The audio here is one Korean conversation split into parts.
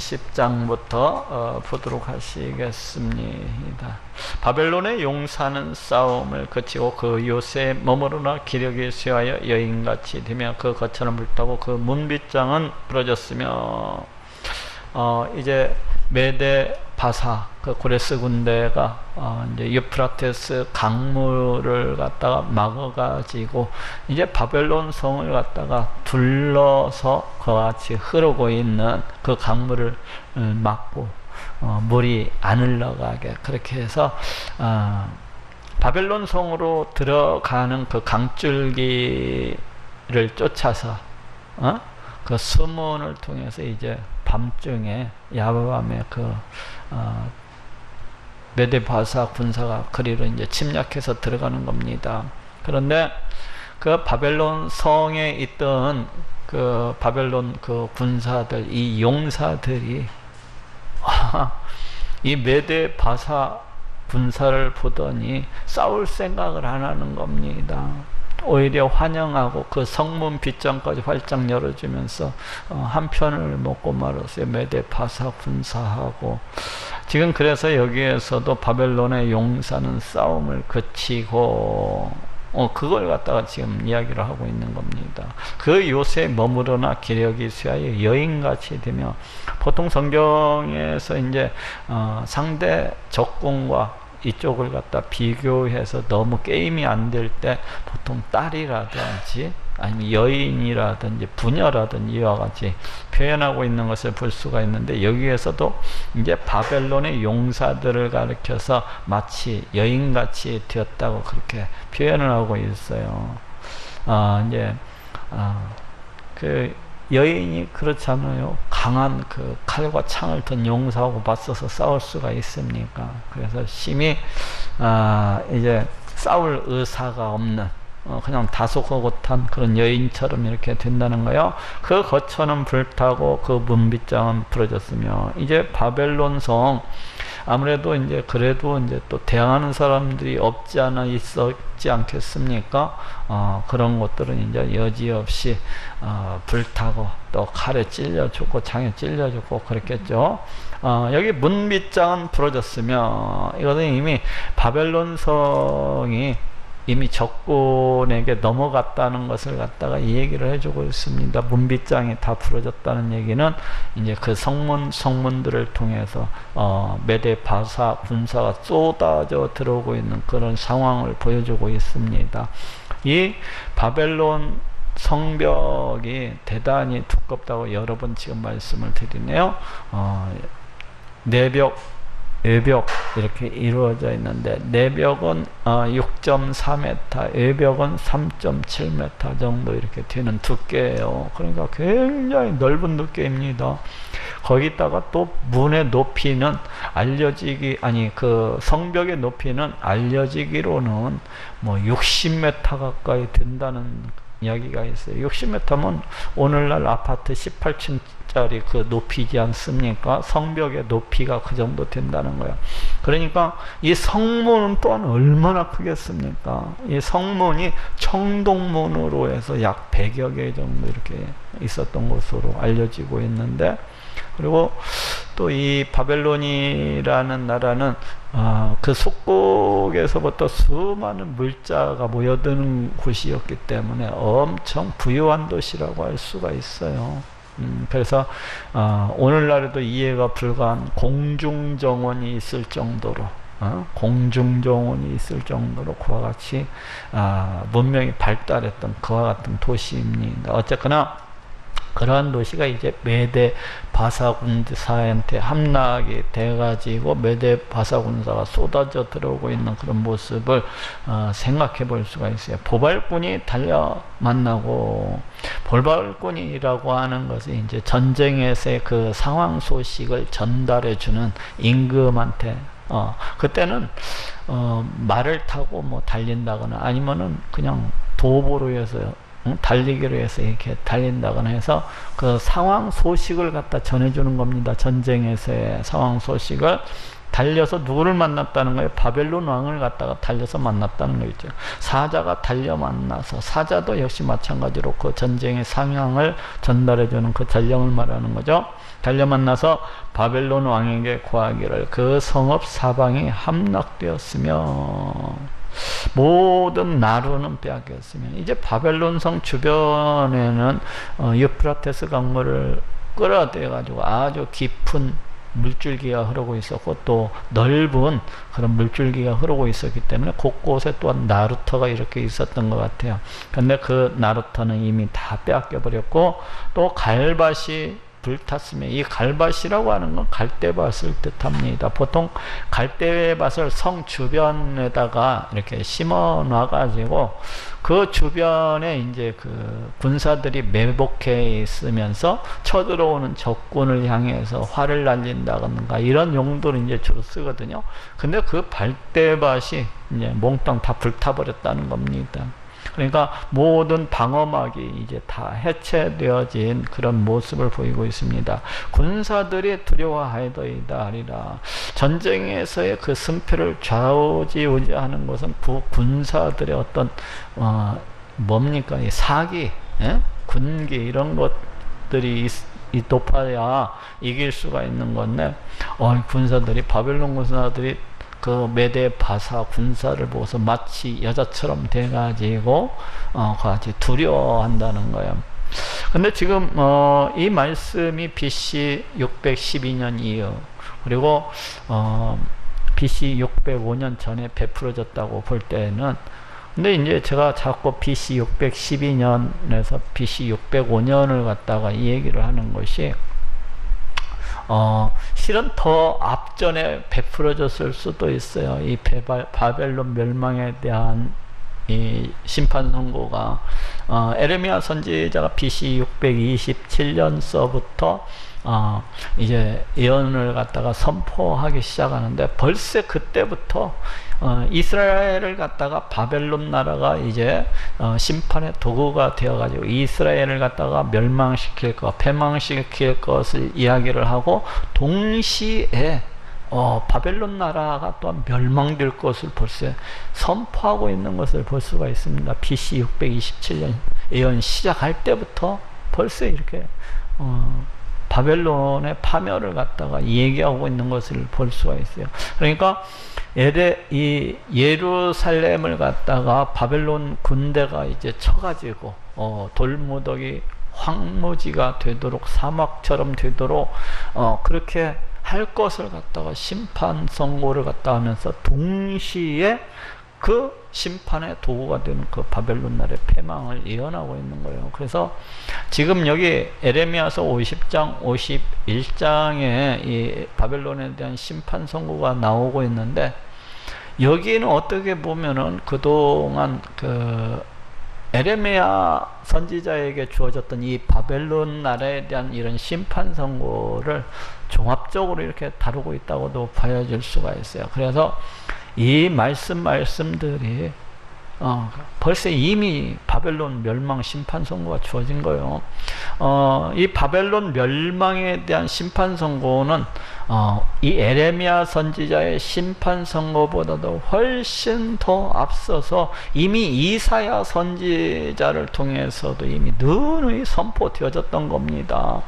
30장부터 보도록 하시겠습니다. 바벨론의 용사는 싸움을 그치고 그 요새에 머무르나 기력이 쇠하여 여인같이 되며 그 거처는 불타고 그 문빗장은 부러졌으며 이제 메데 바사 그 고레스 군대가 이제 유프라테스 강물을 갖다가 막아가지고 이제 바벨론 성을 갖다가 둘러서 그와 같이 흐르고 있는 그 강물을 막고 물이 안 흘러가게 그렇게 해서 바벨론 성으로 들어가는 그 강줄기를 쫓아서 그 수문을 통해서 이제 밤중에 야밤에 그 메데바사 군사가 그리로 이제 침략해서 들어가는 겁니다. 그런데 그 바벨론 성에 있던 그 바벨론 그 군사들, 이 용사들이 이 메데바사 군사를 보더니 싸울 생각을 안 하는 겁니다. 오히려 환영하고 그 성문 빗장까지 활짝 열어주면서 한 편을 먹고 말았어요. 메데바사 군사하고. 지금 그래서 여기에서도 바벨론의 용사는 싸움을 그치고 그걸 갖다가 지금 이야기를 하고 있는 겁니다. 그 요새 머무르나 기력이 쇠하여 여인같이 되며, 보통 성경에서 이제 상대 적군과 이쪽을 갖다 비교해서 너무 게임이 안 될 때 보통 딸이라든지 아니면 여인이라든지 부녀라든지 이와 같이 표현하고 있는 것을 볼 수가 있는데, 여기에서도 이제 바벨론의 용사들을 가리켜서 마치 여인같이 되었다고 그렇게 표현을 하고 있어요. 그 여인이 그렇잖아요. 강한 그 칼과 창을 든 용사하고 맞서서 싸울 수가 있습니까? 그래서 심히 이제 싸울 의사가 없는 그냥 다소곳한 그런 여인처럼 이렇게 된다는 거예요. 그 거처는 불타고 그 문빗장은 부러졌으며, 이제 바벨론 성 아무래도 이제 그래도 이제 또 대항하는 사람들이 없지 않아 있었지 않겠습니까? 그런 것들은 이제 여지없이 불타고 또 칼에 찔려 죽고 창에 찔려 죽고 그랬겠죠. 여기 문빗장은 부러졌으며, 이것은 이미 바벨론 성이 이미 적군에게 넘어갔다는 것을 갖다가 이 얘기를 해주고 있습니다. 문빗장이 다 부러졌다는 얘기는 이제 그 성문들을 통해서 메데바사 군사가 쏟아져 들어오고 있는 그런 상황을 보여주고 있습니다. 이 바벨론 성벽이 대단히 두껍다고 여러 번 지금 말씀을 드리네요. 내벽 외벽 이렇게 이루어져 있는데, 내벽은 6.4m, 외벽은 3.7m 정도 이렇게 되는 두께예요. 그러니까 굉장히 넓은 두께입니다. 거기다가 또 문의 높이는 그 성벽의 높이는 알려지기로는 뭐 60m 가까이 된다는 이야기가 있어요. 60m면 오늘날 아파트 18층짜리 그 높이지 않습니까? 성벽의 높이가 그 정도 된다는 거예요. 그러니까 이 성문은 또한 얼마나 크겠습니까? 이 성문이 청동문으로 해서 약 100여 개 정도 이렇게 있었던 것으로 알려지고 있는데, 그리고 또 이 바벨론이라는 나라는 그 속국에서부터 수많은 물자가 모여드는 곳이었기 때문에 엄청 부유한 도시라고 할 수가 있어요. 그래서 오늘날에도 이해가 불가한 공중정원이 있을 정도로 그와 같이 문명이 발달했던 그와 같은 도시입니다. 어쨌거나 그러한 도시가 이제 메데 바사 군사한테 함락이 돼가지고 메데 바사 군사가 쏟아져 들어오고 있는 그런 모습을 생각해 볼 수가 있어요. 보발꾼이 달려 만나고, 보발꾼이라고 하는 것이 이제 전쟁에서의 그 상황 소식을 전달해 주는 임금한테 그때는 말을 타고 뭐 달린다거나 아니면은 그냥 도보로 해서 달리기로 해서 이렇게 달린다거나 해서 그 상황 소식을 갖다 전해주는 겁니다. 전쟁에서의 상황 소식을 달려서 누구를 만났다는 거예요? 바벨론 왕을 갖다가 달려서 만났다는 거죠. 사자가 달려 만나서, 사자도 역시 마찬가지로 그 전쟁의 상황을 전달해주는 그 전령을 말하는 거죠. 달려 만나서 바벨론 왕에게 고하기를 그 성읍 사방이 함락되었으며 모든 나루는 빼앗겼으며, 이제 바벨론 성 주변에는 유프라테스 강물을 끌어대어 가지고 아주 깊은 물줄기가 흐르고 있었고 또 넓은 그런 물줄기가 흐르고 있었기 때문에 곳곳에 또한 나루터가 이렇게 있었던 것 같아요. 근데 그 나루터는 이미 다 빼앗겨 버렸고, 또 갈밭이 불탔으며, 이 갈밭이라고 하는 건 갈대밭을 뜻합니다. 보통 갈대밭을 성 주변에다가 이렇게 심어 놔 가지고 그 주변에 이제 그 군사들이 매복해 있으면서 쳐들어오는 적군을 향해서 활을 날린다든가 이런 용도로 이제 주로 쓰거든요. 근데 그 갈대밭이 이제 몽땅 다 불타버렸다는 겁니다. 그러니까 모든 방어막이 이제 다 해체되어진 그런 모습을 보이고 있습니다. 군사들이 두려워하이더이다 하리라. 전쟁에서의 그 승패를 좌우지우지하는 것은 군사들의 어떤 뭡니까? 이 사기, 군기 이런 것들이 높아야 이길 수가 있는 건데, 군사들이, 바벨론 군사들이 그 메대 바사 군사를 보고서 마치 여자처럼 돼가지고 같이 두려워한다는 거예요. 근데 지금 이 말씀이 BC 612년 이후, 그리고 BC 605년 전에 베풀어졌다고 볼 때는, 근데 이제 제가 자꾸 BC 612년에서 BC 605년을 갖다가 이 얘기를 하는 것이 실은 더 앞전에 베풀어졌을 수도 있어요. 이 바벨론 멸망에 대한 이 심판 선고가 에레미야 선지자가 BC 627년서부터 이제 예언을 갖다가 선포하기 시작하는데, 벌써 그때부터 이스라엘을 갖다가 바벨론 나라가 이제 심판의 도구가 되어가지고 이스라엘을 갖다가 멸망시킬 것, 패망시킬 것을 이야기를 하고, 동시에 바벨론 나라가 또한 멸망될 것을 벌써 선포하고 있는 것을 볼 수가 있습니다. BC 627년 예언 시작할 때부터 벌써 이렇게 바벨론의 파멸을 갖다가 얘기하고 있는 것을 볼 수가 있어요. 그러니까 이 예루살렘을 갖다가 바벨론 군대가 이제 쳐가지고 돌무더기 황무지가 되도록, 사막처럼 되도록 그렇게 할 것을 갖다가 심판 선고를 갖다 하면서 동시에 그 심판의 도구가 되는 그 바벨론 나라의 패망을 예언하고 있는 거예요. 그래서 지금 여기 에레미야서 50장, 51장에 이 바벨론에 대한 심판 선고가 나오고 있는데, 여기는 어떻게 보면은 그동안 그 에레미야 선지자에게 주어졌던 이 바벨론 나라에 대한 이런 심판 선고를 종합적으로 이렇게 다루고 있다고도 봐야될 수가 있어요. 그래서 이 말씀들이 벌써 이미 바벨론 멸망 심판 선고가 주어진 거예요. 이 바벨론 멸망에 대한 심판 선고는 이 에레미야 선지자의 심판 선고보다도 훨씬 더 앞서서 이미 이사야 선지자를 통해서도 이미 누누이 선포되어졌던 겁니다.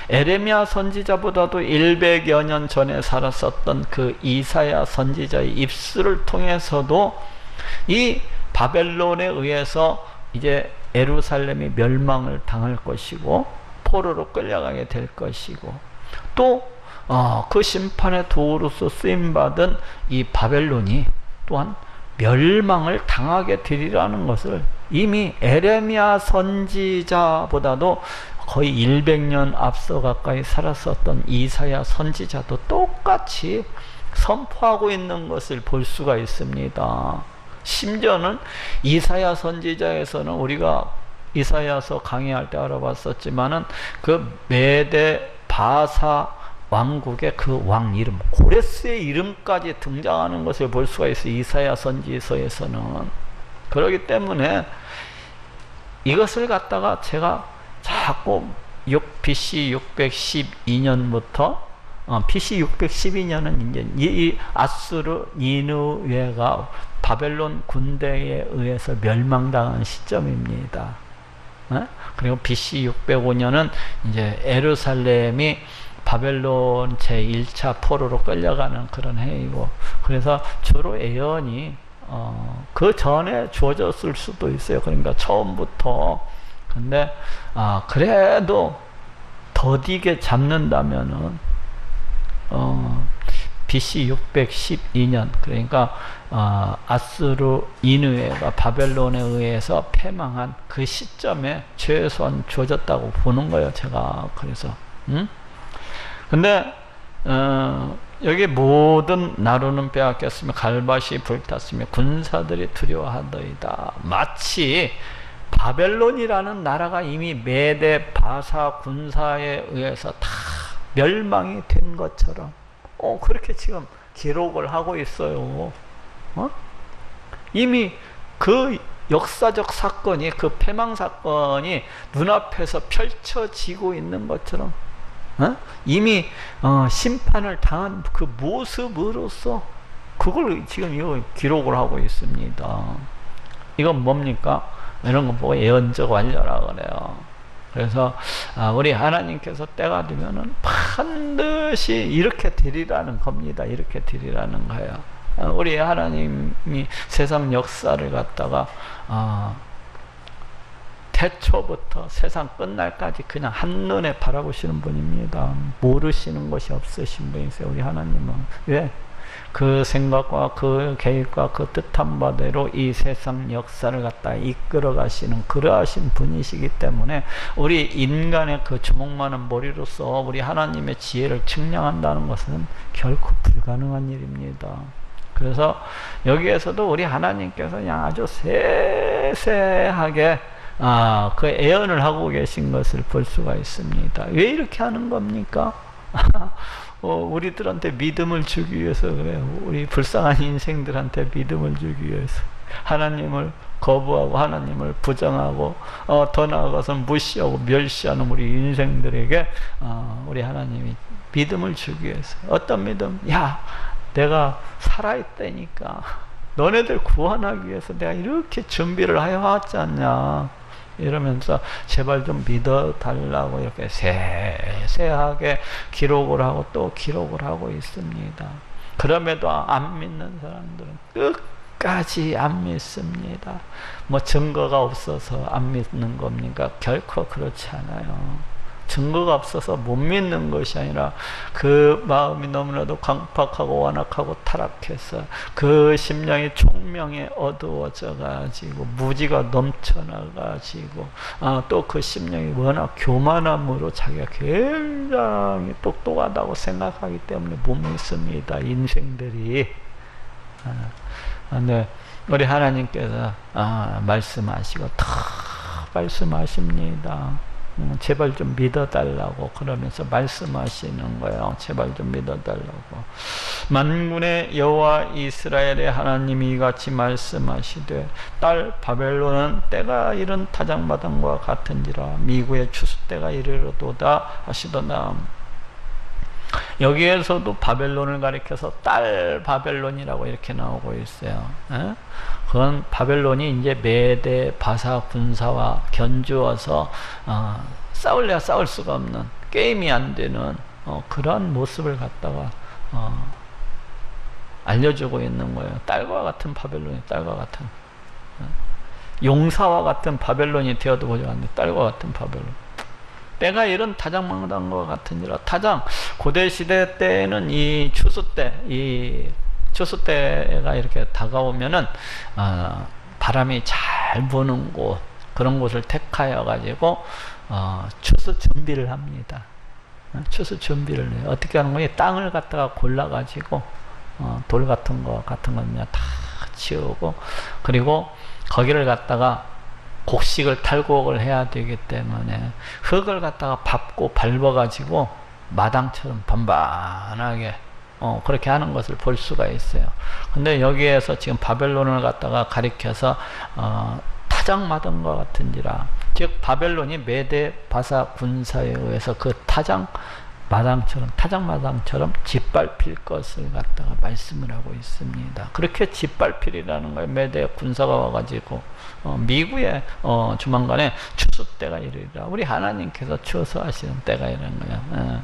에레미야 선지자보다도 100여 년 전에 살았었던 그 이사야 선지자의 입술을 통해서도 이 바벨론에 의해서 이제 예루살렘이 멸망을 당할 것이고 포로로 끌려가게 될 것이고, 또 그 심판의 도구로서 쓰임받은 이 바벨론이 또한 멸망을 당하게 되리라는 것을 이미 에레미야 선지자보다도 거의 100년 앞서 가까이 살았었던 이사야 선지자도 똑같이 선포하고 있는 것을 볼 수가 있습니다. 심지어는 이사야 선지자에서는 우리가 이사야서 강의할 때 알아봤었지만은 그 메대 바사 왕국의 그 왕 이름, 고레스의 이름까지 등장하는 것을 볼 수가 있어요. 이사야 선지서에서는. 그렇기 때문에 이것을 갖다가 제가 자꾸 BC 612년부터 BC 612년은 이제 이 아수르 니느웨가 바벨론 군대에 의해서 멸망당한 시점입니다. 그리고 BC 605년은 이제 예루살렘이 바벨론 제1차 포로로 끌려가는 그런 해이고, 그래서 주로 예언이 그 전에 주어졌을 수도 있어요. 그러니까 처음부터. 근데 그래도 더디게 잡는다면은 BC 612년, 그러니까 아수르 니느웨가 바벨론에 의해서 패망한 그 시점에 최소한 주어졌다고 보는 거예요, 제가. 그래서 근데 여기 모든 나루는 빼앗겼으며 갈밭이 불탔으며 군사들이 두려워하더이다. 마치 바벨론이라는 나라가 이미 메대 바사 군사에 의해서 다 멸망이 된 것처럼 그렇게 지금 기록을 하고 있어요. 이미 그 역사적 사건이, 그 패망 사건이 눈앞에서 펼쳐지고 있는 것처럼 이미 심판을 당한 그 모습으로서 그걸 지금 이거 기록을 하고 있습니다. 이건 뭡니까? 이런 거 보고 예언적 완료라 그래요. 그래서 우리 하나님께서 때가 되면은 반드시 이렇게 되리라는 겁니다. 이렇게 되리라는 거예요. 우리 하나님이 세상 역사를 갖다가 태초부터 세상 끝날까지 그냥 한눈에 바라보시는 분입니다. 모르시는 것이 없으신 분이세요, 우리 하나님은. 왜? 그 생각과 그 계획과 그 뜻한 바대로 이 세상 역사를 갖다 이끌어 가시는 그러하신 분이시기 때문에 우리 인간의 그 주먹 많은 머리로서 우리 하나님의 지혜를 측량한다는 것은 결코 불가능한 일입니다. 그래서 여기에서도 우리 하나님께서 그냥 아주 세세하게 그 예언을 하고 계신 것을 볼 수가 있습니다. 왜 이렇게 하는 겁니까? 우리들한테 믿음을 주기 위해서 그래요. 우리 불쌍한 인생들한테 믿음을 주기 위해서. 하나님을 거부하고 하나님을 부정하고 더 나아가서 무시하고 멸시하는 우리 인생들에게 우리 하나님이 믿음을 주기 위해서. 어떤 믿음? 야, 내가 살아있다니까 너네들 구원하기 위해서 내가 이렇게 준비를 해왔지 않냐, 이러면서 제발 좀 믿어달라고 이렇게 세세하게 기록을 하고 또 기록을 하고 있습니다. 그럼에도 안 믿는 사람들은 끝까지 안 믿습니다. 뭐 증거가 없어서 안 믿는 겁니까? 결코 그렇지 않아요. 증거가 없어서 못 믿는 것이 아니라 그 마음이 너무나도 강팍하고 완악하고 타락해서 그 심령이 총명에 어두워져 가지고 무지가 넘쳐나 가지고 또 그 심령이 워낙 교만함으로 자기가 굉장히 똑똑하다고 생각하기 때문에 못 믿습니다, 인생들이. 근데 우리 하나님께서 말씀하시고 다 말씀하십니다. 제발 좀 믿어달라고 그러면서 말씀하시는 거예요. 제발 좀 믿어달라고. 만군의 여호와 이스라엘의 하나님이 이같이 말씀하시되 딸 바벨론은 때가 이른 타작마당과 같은지라 미구의 추수 때가 이르러도다 하시더라. 여기에서도 바벨론을 가리켜서 딸 바벨론이라고 이렇게 나오고 있어요. 그건 바벨론이 이제 메대 바사 군사와 견주어서 싸울래야 싸울 수가 없는, 게임이 안 되는 그러한 모습을 갖다가 알려주고 있는 거예요. 딸과 같은 바벨론이, 딸과 같은 용사와 같은 바벨론이 되어도 보지 않는데 딸과 같은 바벨론. 때가 이런 타작마당과 같으니라. 타작, 고대 시대 때는 이 추수 때가 이렇게 다가오면은 바람이 잘 부는 곳, 그런 곳을 택하여 가지고 추수 준비를 합니다. 추수 준비를 해요. 어떻게 하는 거예요? 땅을 갖다가 골라 가지고 돌 같은 거 그냥 다 치우고, 그리고 거기를 갖다가 곡식을 탈곡을 해야 되기 때문에 흙을 갖다가 밟고 밟아가지고 마당처럼 반반하게 그렇게 하는 것을 볼 수가 있어요. 근데 여기에서 지금 바벨론을 갖다가 가리켜서 타작마당과 같은지라, 즉 바벨론이 메대 바사 군사에 의해서 그 타작 마당처럼, 타작마당처럼 짓밟힐 것을 갖다가 말씀을 하고 있습니다. 그렇게 짓밟힐이라는 거예요. 메대 군사가 와가지고 미국의 조만간에 추수 때가 이르리라. 우리 하나님께서 추수하시는 때가 이런 거야.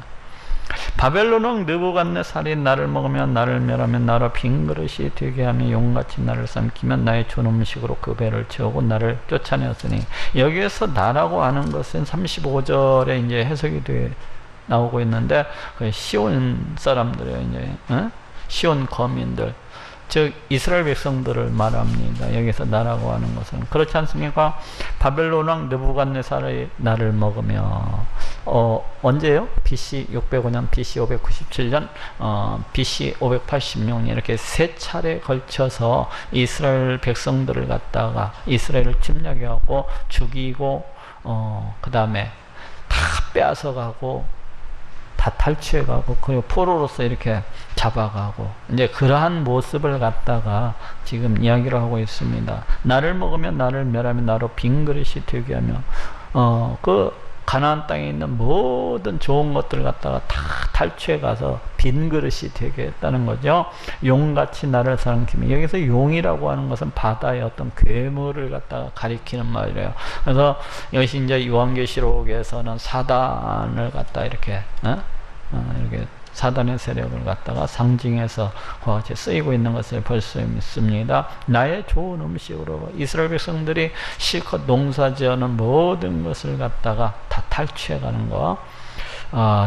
바벨론 왕 느부갓네살이 나를 먹으면 나를 멸하면 나로 빈 그릇이 되게 하며 용같이 나를 삼키면 나의 좋은 음식으로 그 배를 채우고 나를 쫓아내었으니, 여기에서 나라고 하는 것은 35절에 이제 해석이 나오고 있는데, 그 시온 사람들이에요. 이제 시온 거민들, 즉 이스라엘 백성들을 말합니다. 여기서 나라고 하는 것은 그렇지 않습니까? 바벨론 왕 느부갓네살이 나를 먹으며, 언제요? BC 605년, BC 597년, BC 586년, 이렇게 세 차례 걸쳐서 이스라엘 백성들을 갖다가 이스라엘을 침략하고 죽이고, 그 다음에 다 빼앗아가고 다 탈취해가고 그 포로로서 이렇게 잡아가고, 이제 그러한 모습을 갖다가 지금 이야기를 하고 있습니다. 나를 먹으면 나를 멸하며 나로 빈 그릇이 되게 하며, 그 가나안 땅에 있는 모든 좋은 것들을 갖다가 다 탈취해 가서 빈 그릇이 되게 했다는 거죠. 용같이 나를 삼키며, 여기서 용이라고 하는 것은 바다의 어떤 괴물을 갖다가 가리키는 말이에요. 그래서 이것이 이제 요한계시록에서는 사단을 갖다 이렇게 이렇게 사단의 세력을 갖다가 상징해서 그와 같이 쓰이고 있는 것을 볼 수 있습니다. 나의 좋은 음식으로 이스라엘 백성들이 실컷 농사지어는 모든 것을 갖다가 다 탈취해가는 거,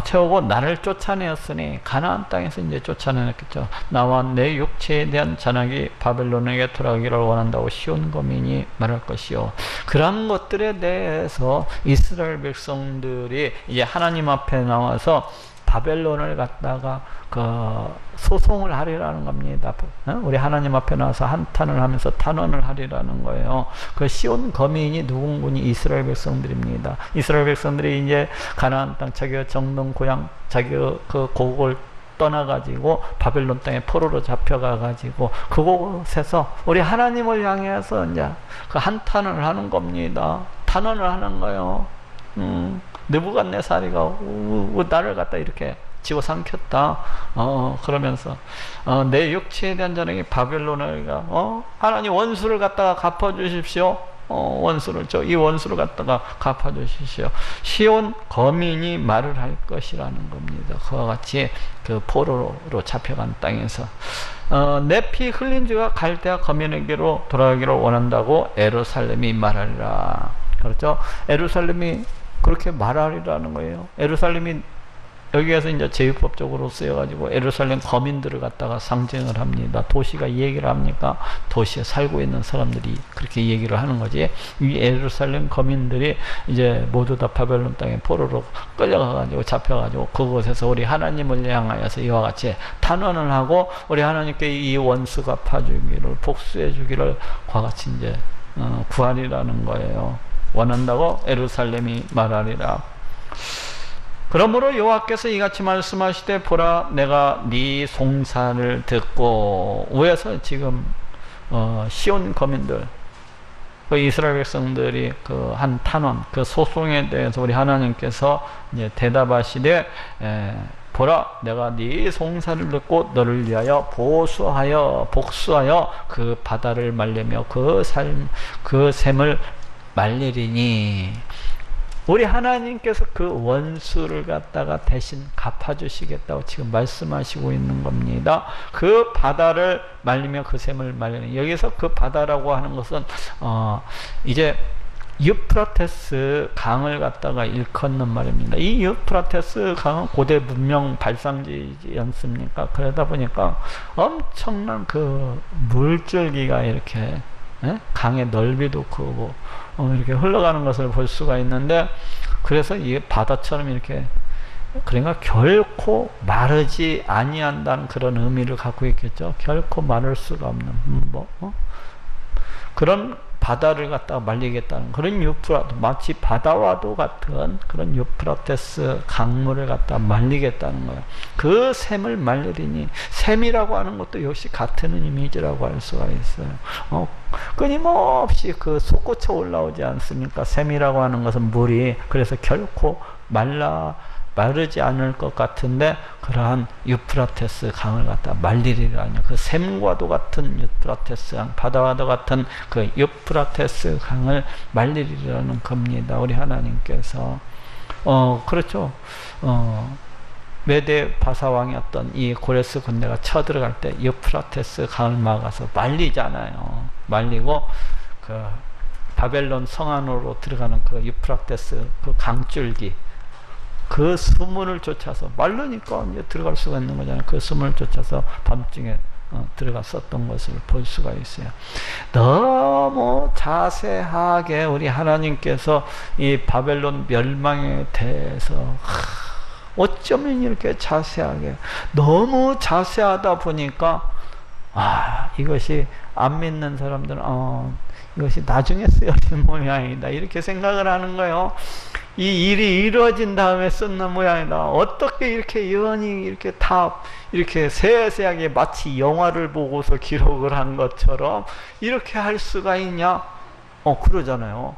채우고 나를 쫓아내었으니, 가나안 땅에서 이제 쫓아내었겠죠. 나와 내 육체에 대한 잔악이 바벨론에게 돌아가기를 원한다고 시온 거민이 말할 것이요. 그런 것들에 대해서 이스라엘 백성들이 이제 하나님 앞에 나와서 바벨론을 갖다가 소송을 하리라는 겁니다. 우리 하나님 앞에 나와서 한탄을 하면서 탄원을 하리라는 거예요. 그 시온 거민이 누군군이 이스라엘 백성들입니다. 이스라엘 백성들이 이제 가나안 땅, 자기가 정든 고향, 자기가 그 고국을 떠나가지고 바벨론 땅에 포로로 잡혀가가지고 그곳에서 우리 하나님을 향해서 이제 그 한탄을 하는 겁니다. 탄원을 하는 거예요. 느부갓네살이가 나를 갖다 이렇게 집어삼켰다. 그러면서 내 육체에 대한 잔악이 바벨론에가 하나님 원수를 갖다가 갚아주십시오. 원수를 이 원수를 갖다가 갚아주십시오. 시온 거민이 말을 할 것이라는 겁니다. 그와 같이 그 포로로 잡혀간 땅에서 내 피 흘린 자가 갈대아 거민에게로 돌아가기를 원한다고 에루살렘이 말하리라. 그렇죠? 에루살렘이 그렇게 말하리라는 거예요. 에루살렘이 여기에서 이제 제휴법적으로 쓰여가지고 에루살렘 거민들을 갖다가 상징을 합니다. 도시가 이 얘기를 합니까? 도시에 살고 있는 사람들이 그렇게 얘기를 하는 거지. 이 에루살렘 거민들이 이제 모두 다 바벨론 땅에 포로로 끌려가가지고 잡혀가지고 그곳에서 우리 하나님을 향하여서 이와 같이 탄원을 하고 우리 하나님께 이 원수 갚아주기를, 복수해주기를 그와 같이 이제 구하리라는 거예요. 원한다고 에루살렘이 말하리라. 그러므로 여호와께서 이같이 말씀하시되, 보라 내가 네 송사를 듣고, 위에서 지금 시온 거민들, 그 이스라엘 백성들이 그 한 탄원, 그 소송에 대해서 우리 하나님께서 이제 대답하시되, 보라 내가 네 송사를 듣고 너를 위하여 복수하여 그 바다를 말리며 그 샘을 말리리니, 우리 하나님께서 그 원수를 갖다가 대신 갚아주시겠다고 지금 말씀하시고 있는 겁니다. 그 바다를 말리며 그 샘을 말리니, 여기서 그 바다라고 하는 것은 이제 유프라테스 강을 갖다가 일컫는 말입니다. 이 유프라테스 강은 고대 문명 발상지지 않습니까? 그러다 보니까 엄청난 그 물줄기가 이렇게 강의 넓이도 크고 이렇게 흘러가는 것을 볼 수가 있는데, 그래서 이 바다처럼 이렇게, 그러니까 결코 마르지 아니한다는 그런 의미를 갖고 있겠죠. 결코 마를 수가 없는 그런 바다를 갖다가 말리겠다는 그런 마치 바다와도 같은 그런 유프라테스 강물을 갖다가 말리겠다는 거예요. 그 샘을 말리리니, 샘이라고 하는 것도 역시 같은 이미지라고 할 수가 있어요. 끊임없이 그 솟구쳐 올라오지 않습니까? 샘이라고 하는 것은 물이, 그래서 결코 마르지 않을 것 같은데 그러한 유프라테스 강을 갖다 말리리라니, 그 샘과도 같은 유프라테스 강, 바다와도 같은 그 유프라테스 강을 말리리라는 겁니다. 우리 하나님께서 그렇죠. 메데 바사왕이었던 이 고레스 군대가 쳐들어갈 때 유프라테스 강을 막아서 말리잖아요. 말리고 그 바벨론 성 안으로 들어가는 그 유프라테스 그 강줄기, 그 수문을 쫓아서 말르니까 이제 들어갈 수가 있는 거잖아요. 그 수문을 쫓아서 밤중에 들어갔었던 것을 볼 수가 있어요. 너무 자세하게 우리 하나님께서 이 바벨론 멸망에 대해서 어쩌면 이렇게 자세하게, 너무 자세하다 보니까 이것이 안 믿는 사람들은 이것이 나중에 쓰여진 모양이다 이렇게 생각을 하는 거예요. 이 일이 이루어진 다음에 쓴 모양이다. 어떻게 이렇게 예언이 이렇게 다 이렇게 세세하게 마치 영화를 보고서 기록을 한 것처럼 이렇게 할 수가 있냐? 그러잖아요.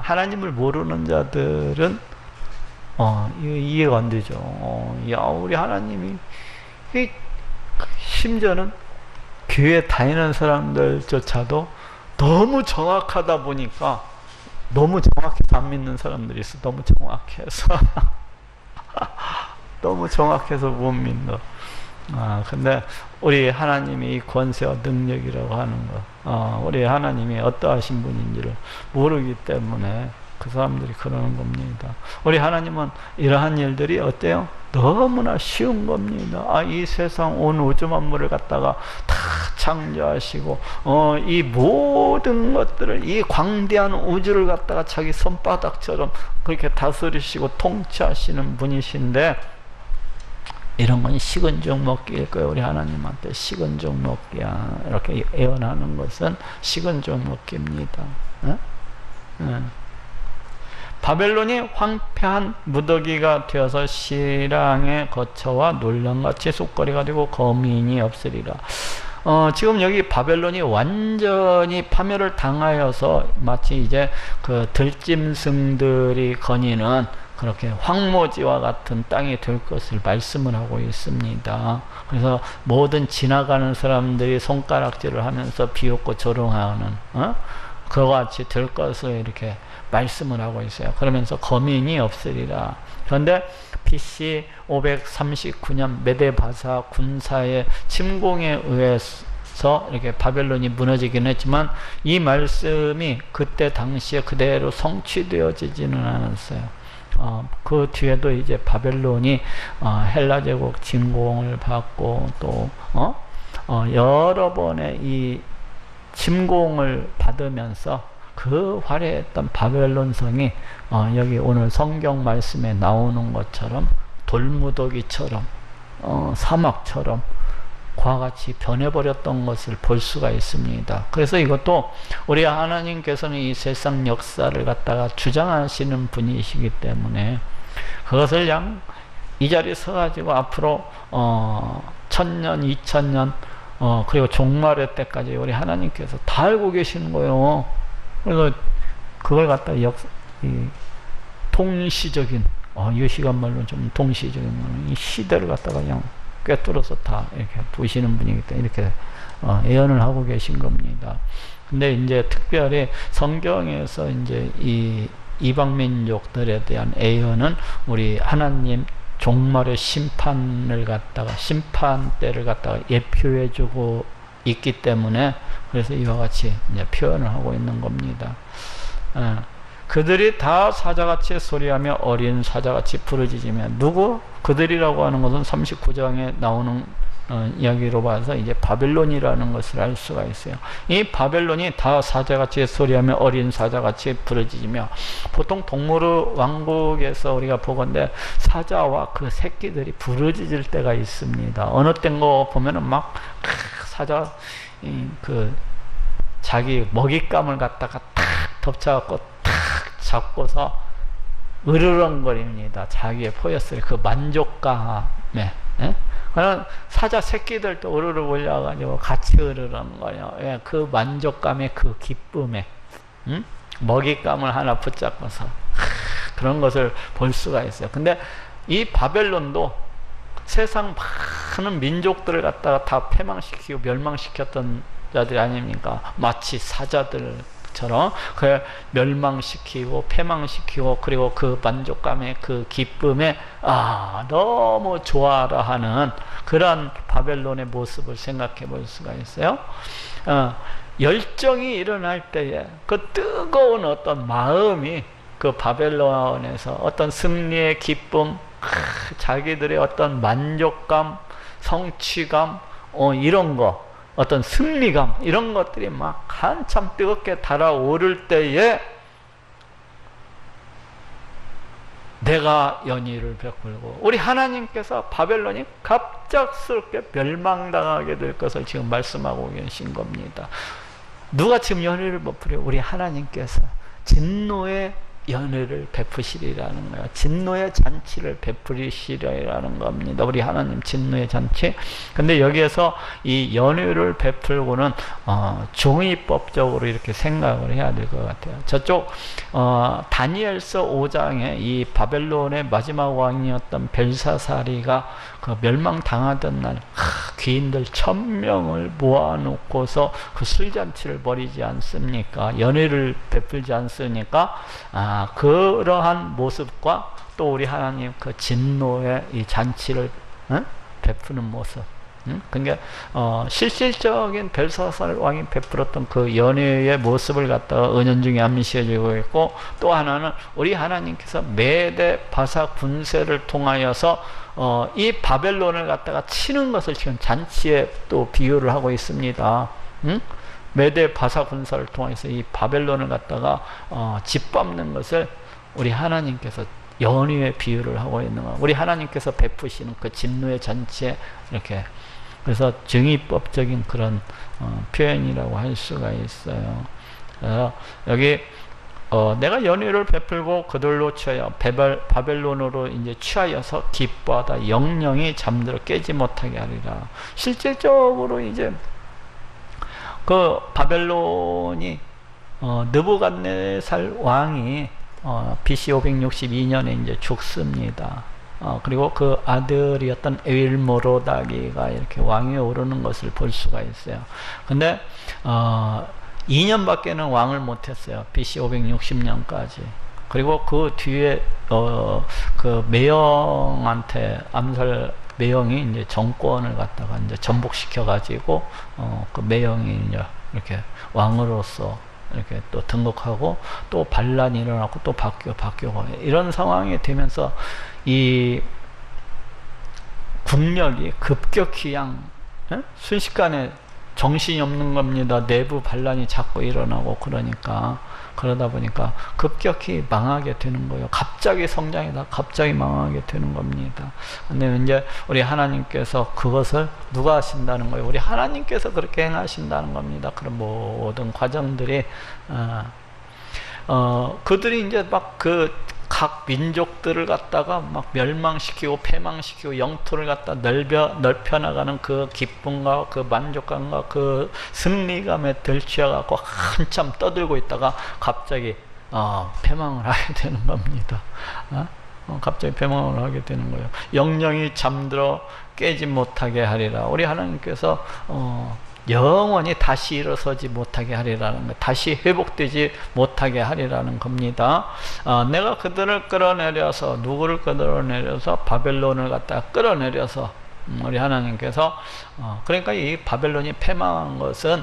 하나님을 모르는 자들은 이해가 안 되죠. 우리 하나님이, 심지어는 교회 다니는 사람들조차도 너무 정확하다 보니까, 너무 정확해서 안 믿는 사람들이 있어. 너무 정확해서 너무 정확해서 못 믿어. 근데 우리 하나님이 이 권세와 능력이라고 하는 거, 우리 하나님이 어떠하신 분인지를 모르기 때문에 그 사람들이 그러는 겁니다. 우리 하나님은 이러한 일들이 어때요? 너무나 쉬운 겁니다. 이 세상 온 우주 만물을 갖다가 다 창조하시고 이 모든 것들을, 이 광대한 우주를 갖다가 자기 손바닥처럼 그렇게 다스리시고 통치하시는 분이신데, 이런 건 식은 죽 먹기일 거예요. 우리 하나님한테 식은 죽 먹기야 이렇게 예언하는 것은 식은 죽 먹기입니다. 바벨론이 황폐한 무더기가 되어서 시랑의 거처와 놀량같이 쑥거리가 되고 거민이 없으리라. 지금 여기 바벨론이 완전히 파멸을 당하여서 마치 이제 그 들짐승들이 거니는 그렇게 황무지와 같은 땅이 될 것을 말씀을 하고 있습니다. 그래서 모든 지나가는 사람들이 손가락질을 하면서 비웃고 조롱하는 그와 같이 될 것을 이렇게 말씀을 하고 있어요. 그러면서 거민이 없으리라. 그런데 BC 539년 메데바사 군사의 침공에 의해서 이렇게 바벨론이 무너지긴 했지만 이 말씀이 그때 당시에 그대로 성취되어지지는 않았어요. 그 뒤에도 이제 바벨론이 헬라 제국 침공을 받고 또 여러 번의 이 침공을 받으면서 그 화려했던 바벨론 성이 여기 오늘 성경 말씀에 나오는 것처럼 돌무더기처럼 사막처럼 그와 같이 변해버렸던 것을 볼 수가 있습니다. 그래서 이것도 우리 하나님께서는 이 세상 역사를 갖다가 주장하시는 분이시기 때문에 그것을 그냥 이 자리에 서가지고 앞으로 1000년, 2000년 그리고 종말의 때까지 우리 하나님께서 다 알고 계시는 거예요. 그래서 그걸 갖다 이 통시적인, 이 시간 말로 좀 통시적인 이 시대를 갖다가 그냥 꿰뚫어서 다 이렇게 보시는 분이기 때문에 이렇게 예언을 하고 계신 겁니다. 근데 이제 특별히 성경에서 이제 이 이방민족들에 대한 예언은 우리 하나님 종말의 심판을 갖다가, 심판 때를 갖다가 예표해주고 있기 때문에 그래서 이와 같이 이제 표현을 하고 있는 겁니다. 그들이 다 사자같이 소리하며 어린 사자같이 부르짖으며, 누구? 그들이라고 하는 것은 39장에 나오는 이야기로 봐서 이제 바벨론이라는 것을 알 수가 있어요. 이 바벨론이 다 사자같이 소리하며 어린 사자같이 부르짖으며, 보통 동물 왕국에서 우리가 보건대 사자와 그 새끼들이 부르짖을 때가 있습니다. 어느 때인 거 보면은 막 사자 그 자기 먹잇감을 갖다가 탁 덮쳐갖고 탁 잡고서 으르렁거립니다. 자기의 포효스를 그 만족감에. 그러나 사자 새끼들도 으르르 올려가지고 같이 으르렁거려. 그 만족감의 그 기쁨에, 먹잇감을 하나 붙잡고서 그런 것을 볼 수가 있어요. 근데 이 바벨론도 세상 많은 민족들을 갖다가 다 패망시키고 멸망시켰던 자들이 아닙니까? 마치 사자들처럼 그 멸망시키고 패망시키고, 그리고 그 만족감에, 그 기쁨에 너무 좋아라 하는 그런 바벨론의 모습을 생각해 볼 수가 있어요. 열정이 일어날 때에 그 뜨거운 어떤 마음이 그 바벨론에서 어떤 승리의 기쁨, 자기들의 어떤 만족감, 성취감, 이런 거, 어떤 승리감, 이런 것들이 막 한참 뜨겁게 달아오를 때에 내가 연희를 베풀고, 우리 하나님께서 바벨론이 갑작스럽게 멸망당하게 될 것을 지금 말씀하고 계신 겁니다. 누가 지금 연희를 베풀어요? 우리 하나님께서 진노의 연회를 베푸시리라는 거야. 진노의 잔치를 베푸시리라는 겁니다. 우리 하나님 진노의 잔치. 근데 여기에서 이 연회를 베풀고는 종이법적으로 이렇게 생각을 해야 될 것 같아요. 저쪽 다니엘서 5장에 이 바벨론의 마지막 왕이었던 벨사사리가 그 멸망당하던 날 귀인들 1000명을 모아놓고서 그 술잔치를 벌이지 않습니까? 연회를 베풀지 않습니까? 그러한 모습과 또 우리 하나님 그 진노의 이 잔치를 베푸는 모습, 그러니까 실질적인 벨사살 왕이 베풀었던 그 연회의 모습을 갖다가 은연중에 암시해주고 있고, 또 하나는 우리 하나님께서 메대 바사 군세를 통하여서 이 바벨론을 갖다가 치는 것을 지금 잔치에 또 비유를 하고 있습니다. 메대 바사 군사를 통해서 이 바벨론을 갖다가 짓밟는 것을 우리 하나님께서 연희의 비유를 하고 있는 거. 우리 하나님께서 베푸시는 그 진노의 잔치에 이렇게, 그래서 정의법적인 그런 표현이라고 할 수가 있어요. 그래서 여기 내가 연희를 베풀고 그들로 취하여 바벨론으로 이제 취하여서 기뻐하다 영영이 잠들어 깨지 못하게 하리라. 실질적으로 이제 그 바벨론이 느부갓네살 왕이 BC 562년에 이제 죽습니다. 그리고 그 아들이었던 에윌모로다기가 이렇게 왕위에 오르는 것을 볼 수가 있어요. 근데 2년밖에는 왕을 못했어요. BC 560년까지. 그리고 그 뒤에 그 매형한테 매형이 이제 정권을 갖다가 이제 전복시켜 가지고 그 매형이 이제 이렇게 왕으로서 이렇게 또 등극하고, 또 반란이 일어나고 또 바뀌고 이런 상황이 되면서 이 국력이 급격히 순식간에 정신이 없는 겁니다. 내부 반란이 자꾸 일어나고 그러다 보니까 급격히 망하게 되는 거예요. 갑자기 성장이다 갑자기 망하게 되는 겁니다. 근데 이제 우리 하나님께서 그것을 누가 하신다는 거예요? 우리 하나님께서 그렇게 행하신다는 겁니다. 그런 모든 과정들이 그들이 이제 막 각 민족들을 갖다가 막 멸망시키고 패망시키고 영토를 갖다 넓혀나가는 그 기쁨과 그 만족감과 그 승리감에 들취해갖고 한참 떠들고 있다가 갑자기 패망을 하게 되는 겁니다. 갑자기 패망을 하게 되는 거예요. 영영이 잠들어 깨지 못하게 하리라. 우리 하나님께서 영원히 다시 일어서지 못하게 하리라는 것, 다시 회복되지 못하게 하리라는 겁니다. 내가 그들을 끌어내려서, 누구를 끌어내려서? 바벨론을 갖다가 끌어내려서, 우리 하나님께서 그러니까 이 바벨론이 패망한 것은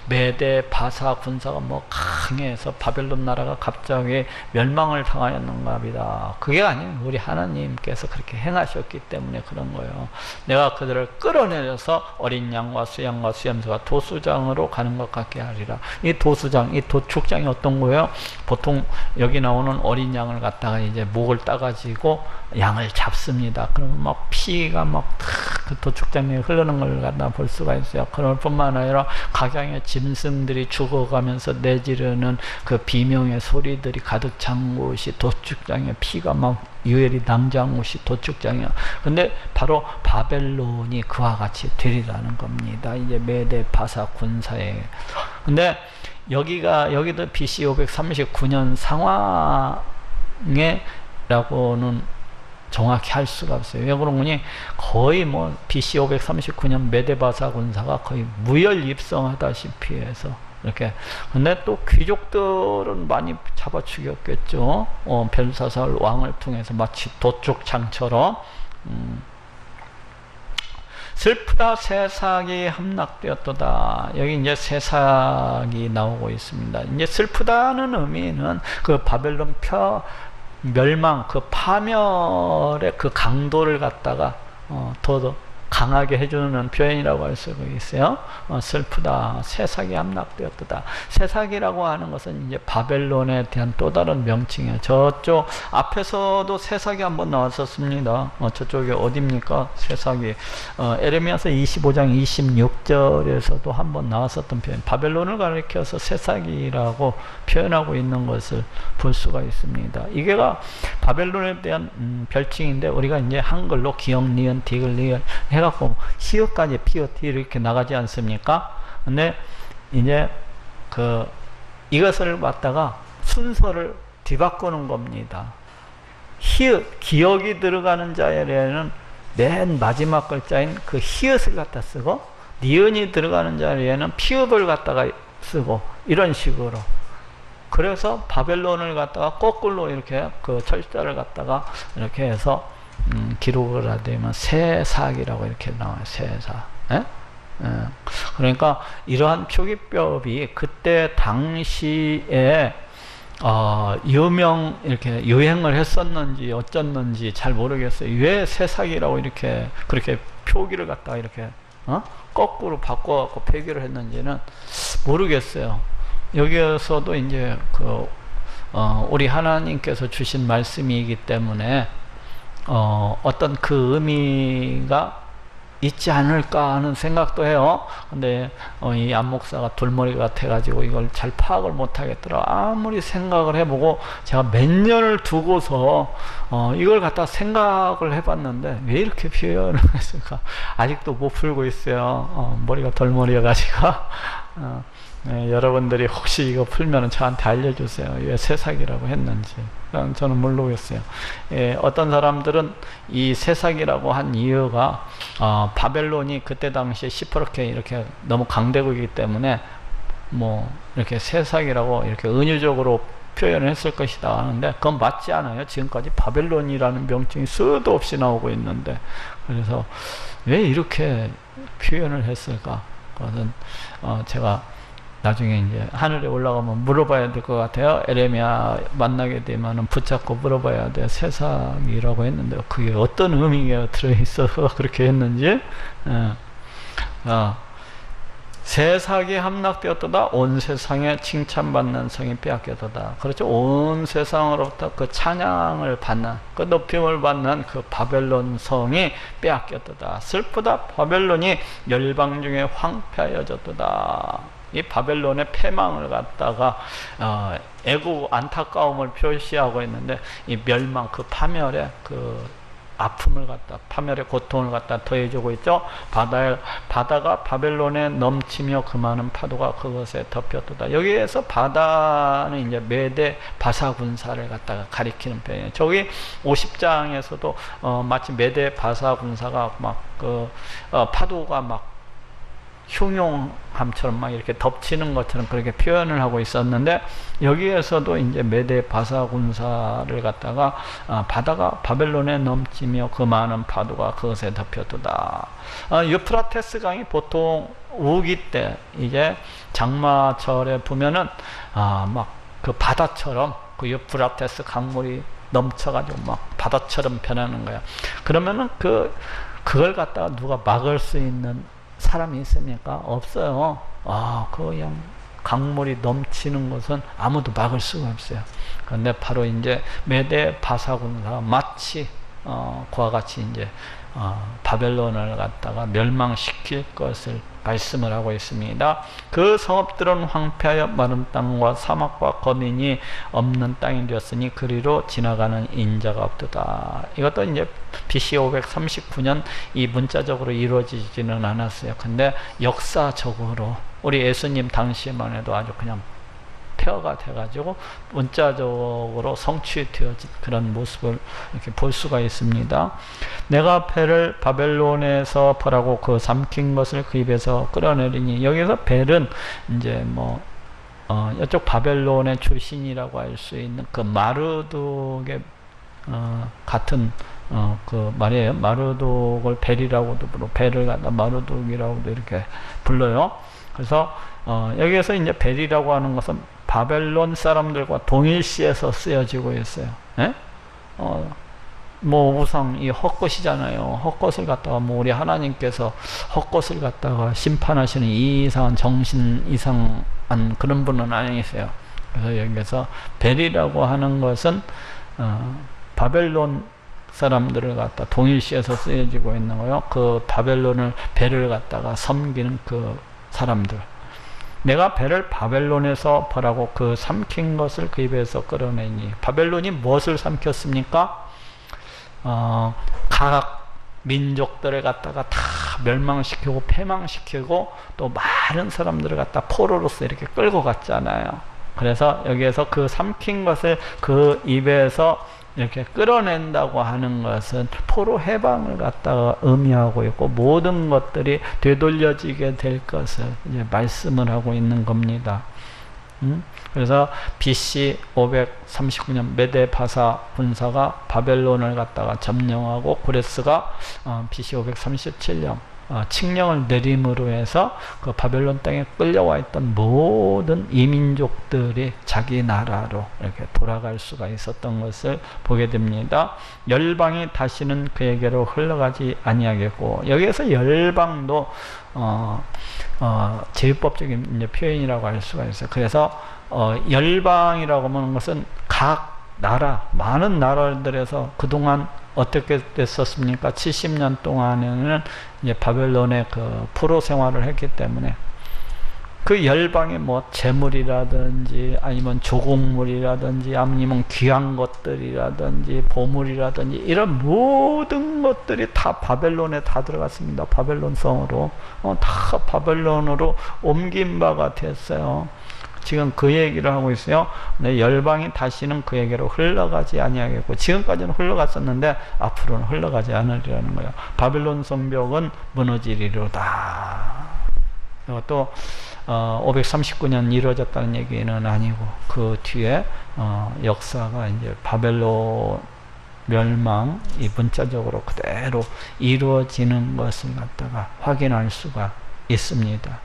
메대 바사 군사가 강해서 바벨론 나라가 갑자기 멸망을 당하였는가 합니다. 그게 아니에요. 우리 하나님께서 그렇게 행하셨기 때문에 그런 거예요. 내가 그들을 끌어내려서 어린 양과 수양과 수염소가 도수장으로 가는 것 같게 하리라. 이 도수장, 이 도축장이 어떤 거예요? 보통 여기 나오는 어린 양을 갖다가 이제 목을 따가지고 양을 잡습니다. 그러면 막 피가 그 도축장에 흐르는 걸 갖다 볼 수가 있어요. 그럴 뿐만 아니라 각양의 짐승들이 죽어가면서 내지르는 그 비명의 소리들이 가득 찬 곳이 도축장에, 피가 막 유혈이 낭자한 곳이 도축장이야. 근데 바로 바벨론이 그와 같이 되리라는 겁니다. 이제 메대 바사 군사에. 근데 여기도 BC 539년 상황에 라고는 정확히 할 수가 없어요. 왜 그런 거니? 거의 뭐 BC 539년 메데바사 군사가 거의 무혈입성하다시피 해서 이렇게. 근데 또 귀족들은 많이 잡아 죽였겠죠. 벨사살 왕을 통해서 마치 도축장처럼. 슬프다 세삭이 함락되었도다. 여기 이제 세삭이 나오고 있습니다. 이제 슬프다는 의미는 그 바벨론 멸망, 그 파멸의 그 강도를 갖다가 더 강하게 해주는 표현이라고 할 수가 있어요. 슬프다, 세삭이 함락되었다. 세삭이라고 하는 것은 이제 바벨론에 대한 또 다른 명칭이에요. 저쪽 앞에서도 세삭이 한번 나왔었습니다. 저쪽이 어디입니까? 세삭이 에레미야서 25장 26절에서도 한번 나왔었던 표현. 바벨론을 가리켜서 세삭이라고 표현하고 있는 것을 볼 수가 있습니다. 이게가 바벨론에 대한 별칭인데, 우리가 이제 한글로 기역, 니은, 디귿, 리을 해갖고 히읗까지 피어티 이렇게 나가지 않습니까? 근데 이제 이것을 갖다가 순서를 뒤바꾸는 겁니다. 히읗, 기역이 들어가는 자리에는 맨 마지막 글자인 그 히읗을 갖다 쓰고, 니은이 들어가는 자리에는 피읍을 갖다가 쓰고, 이런 식으로. 그래서 바벨론을 갖다가 거꾸로 이렇게 그 철자를 갖다가 이렇게 해서 기록을 하되면 세삭이라고 이렇게 나와요. 세삭. 그러니까 이러한 표기법이 그때 당시에 이렇게 유행을 했었는지 어쩌는지 잘 모르겠어요. 왜 세삭이라고 이렇게 그렇게 표기를 갖다가 이렇게 거꾸로 바꿔갖고 표기를 했는지는 모르겠어요. 여기에서도 이제 우리 하나님께서 주신 말씀이기 때문에 어떤 그 의미가 있지 않을까 하는 생각도 해요. 근데 이 안목사가 돌머리 같아가지고 이걸 잘 파악을 못하겠더라. 아무리 생각을 해보고 제가 몇 년을 두고서 이걸 갖다 생각을 해봤는데 왜 이렇게 표현을 했을까 아직도 못 풀고 있어요. 머리가 돌머리여가지고 네, 여러분들이 혹시 이거 풀면 저한테 알려주세요. 왜 세삭이라고 했는지. 저는 모르겠어요. 어떤 사람들은 이 세삭이라고 한 이유가 바벨론이 그때 당시에 시퍼렇게 이렇게 너무 강대국이기 때문에 뭐 이렇게 세삭이라고 이렇게 은유적으로 표현을 했을 것이다 하는데, 그건 맞지 않아요. 지금까지 바벨론이라는 명칭이 수도 없이 나오고 있는데, 그래서 왜 이렇게 표현을 했을까? 그것은 제가 나중에 이제 하늘에 올라가면 물어봐야 될 것 같아요. 에레미야 만나게 되면은 붙잡고 물어봐야 돼요. 세상이라고 했는데 그게 어떤 의미가 들어있어서 그렇게 했는지. 세상이 함락되었도다. 온 세상에 칭찬받는 성이 빼앗겼도다. 그렇죠. 온 세상으로부터 그 찬양을 받는, 그 높임을 받는 그 바벨론 성이 빼앗겼도다. 슬프다. 바벨론이 열방 중에 황폐하여졌도다. 이 바벨론의 패망을 갖다가 애국 안타까움을 표시하고 있는데, 이 멸망, 그 파멸의 그 아픔을 갖다, 파멸의 고통을 갖다 더해주고 있죠. 바다가 바벨론에 넘치며 그 많은 파도가 그것에 덮였도다. 여기에서 바다는 이제 메대 바사 군사를 갖다가 가리키는 표현이에요. 저기 50장에서도 마치 메대 바사 군사가 막 파도가 막 흉용함처럼 막 이렇게 덮치는 것처럼 그렇게 표현을 하고 있었는데, 여기에서도 이제 메대 바사 군사를 갖다가 바다가 바벨론에 넘치며 그 많은 파도가 그것에 덮였도다. 유프라테스 강이 보통 우기 때 이제 장마철에 보면은 막 그 바다처럼 그 유프라테스 강물이 넘쳐가지고 막 바다처럼 변하는 거야. 그러면은 그걸 갖다가 누가 막을 수 있는 사람이 있습니까? 없어요. 그냥 강물이 넘치는 것은 아무도 막을 수가 없어요. 그런데 바로 이제 메대 바사군사가 마치 그와 같이 이제 바벨론을 갖다가 멸망시킬 것을 말씀을 하고 있습니다. 그 성읍들은 황폐하여 마른 땅과 사막과 거민이 없는 땅이 되었으니 그리로 지나가는 인자가 없도다. 이것도 이제 BC 539년 이 문자적으로 이루어지지는 않았어요. 근데 역사적으로 우리 예수님 당시에만 해도 아주 그냥 폐허가 돼가지고 문자적으로 성취되어진 그런 모습을 이렇게 볼 수가 있습니다. 내가 벨을 바벨론에서 벌하고 그 삼킨 것을 그 입에서 끌어내리니, 여기서 벨은 이제 뭐 이쪽 바벨론의 출신이라고 할 수 있는 그 마르독의 같은 그 말이에요. 마르독을 벨이라고도 부르고 벨을 갖다 마르독이라고도 이렇게 불러요. 그래서 여기에서 이제 벨이라고 하는 것은 바벨론 사람들과 동일시에서 쓰여지고 있어요. 예? 뭐 우상 이 헛것이잖아요. 헛것을 갖다가 뭐 우리 하나님께서 헛것을 갖다가 심판하시는 이 이상한 정신 이상한 그런 분은 아니세요. 그래서 여기서 벨이라고 하는 것은 바벨론 사람들을 갖다 동일시에서 쓰여지고 있는 거요. 그 바벨론을 벨을 갖다가 섬기는 그 사람들. 내가 벨을 바벨론에서 벌하고 그 삼킨 것을 그 입에서 끌어내니, 바벨론이 무엇을 삼켰습니까? 각 민족들을 갖다가 다 멸망시키고 패망시키고 또 많은 사람들을 갖다 포로로서 이렇게 끌고 갔잖아요. 그래서 여기에서 그 삼킨 것을 그 입에서 이렇게 끌어낸다고 하는 것은 포로 해방을 갖다가 의미하고 있고, 모든 것들이 되돌려지게 될 것을 이제 말씀을 하고 있는 겁니다. 그래서 BC 539년 메데바사 군사가 바벨론을 갖다가 점령하고, 고레스가 BC 537년 칙령을 내림으로 해서 그 바벨론 땅에 끌려와 있던 모든 이민족들이 자기 나라로 이렇게 돌아갈 수가 있었던 것을 보게 됩니다. 열방이 다시는 그에게로 흘러가지 아니하겠고, 여기에서 열방도 제휴법적인 이제 표현이라고 할 수가 있어요. 그래서 열방이라고 하는 것은 각 나라, 많은 나라들에서 그동안 어떻게 됐었습니까? 70년 동안에는 이제 바벨론의 그 포로 생활을 했기 때문에 그 열방의 뭐 재물이라든지 아니면 조공물이라든지 아니면 귀한 것들이라든지 보물이라든지 이런 모든 것들이 다 바벨론에 다 들어갔습니다. 바벨론 성으로 다 바벨론으로 옮긴 바가 됐어요. 지금 그 얘기를 하고 있어요. 네, 열방이 다시는 그에게로 흘러가지 아니하겠고, 지금까지는 흘러갔었는데 앞으로는 흘러가지 않으리라는 거예요. 바벨론 성벽은 무너지리로다. 또 539년 이루어졌다는 얘기는 아니고, 그 뒤에 역사가 이제 바벨론 멸망이 문자적으로 그대로 이루어지는 것을 갖다가 확인할 수가 있습니다.